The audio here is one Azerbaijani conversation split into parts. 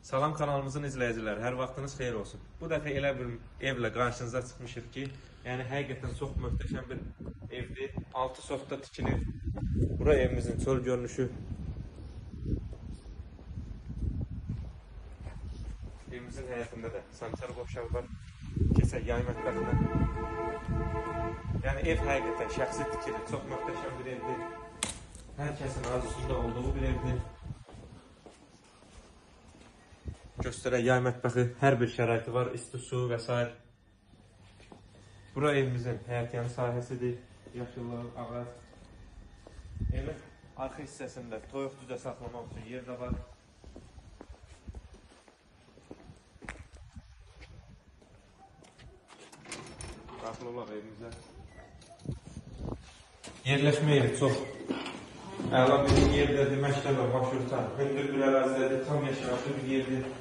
Salam kanalımızın izləyiciləri, hər vaxtınız xeyir olsun. Bu dəfə elə bir evlə qarşınıza çıxmışıq ki, yəni həqiqətən çox möhtəşəm bir evdir. 6 sotda tikilir. Bura evimizin çöl görünüşü. Evimizin həyətində də sanitar qovşağı var. Keçək yay mətbəxinə. Yəni ev həqiqətən şəxsi tikilir. Çox möhtəşəm bir evdir. Hər kəsin arzusunda olduğu bir evdir. Göstərək yay mətbəxi, hər bir şəraiti var, isti su və s. Bura evimizin həyətyanı sahəsidir, yaşıllıq, ağac. Evin arxa hissəsində toyuq cücə saxlamaq üçün yer də var. Daxil olaq evimizə. Yerləşmə yeri çox əla bir yerdədir, məktəbə, marşruta, hündür bir ərazidədir, tam yaşayışlı bir yerdir.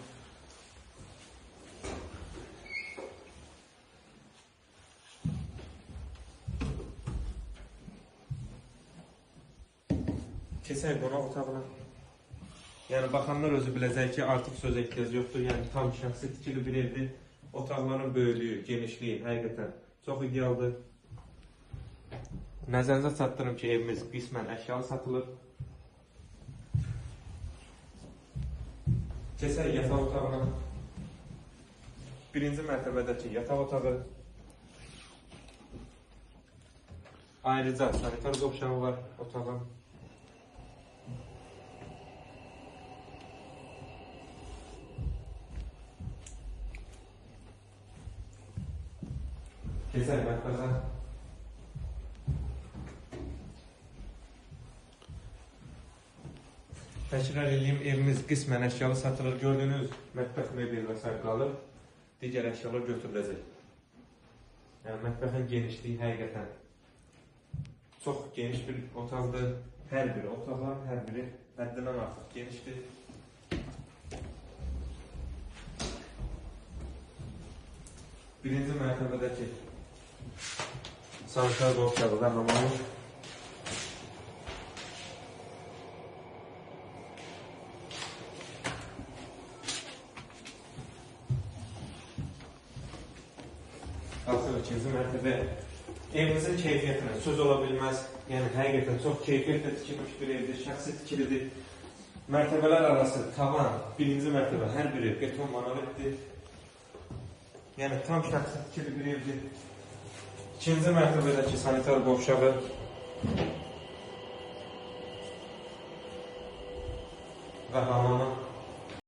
Keçək qonaq otağına. Yəni baxanlar özü biləcək ki, artıq sözə ehtiyac yoxdur. Yəni tam şəxsi tikili bir evdir. Otaqların böyüklüyü, genişliyi həqiqətən çox idealdır. Nəzərinizə çatdırım ki, evimiz qismən əşyalı satılır. Keçək yataq otağına. Birinci mərtəbədəki yataq otağı. Ayrıca sanitar qovşağı var otağın. Keçək mətbəxə. Təkrar edeyim, evimiz qismən əşyalı satılır. Gördüyünüz mətbəx mebel və s. qalır. Digər əşyalar götürüləcək. Yəni mətbəxin genişliyi həqiqətən çox geniş bir otaqdır. Hər biri otaqlar, hər biri həddindən artıq genişdir. Birinci mərtəbədəki sanitar qovşağı və hamamı. Qalsın ikinci mərtəbə. Evimizin keyfiyyətinə söz ola bilməz. Yəni həqiqətən çox keyfiyyətlə tikilmiş bir evdir, şəxsi tikilidir. Mərtəbələr arası tavan, birinci mərtəbə hər biri beton monolitdir. Yəni tam şəxsi tikili bir evdir. İkinci mərtəbədəki sanitar qovşağı və hamamı.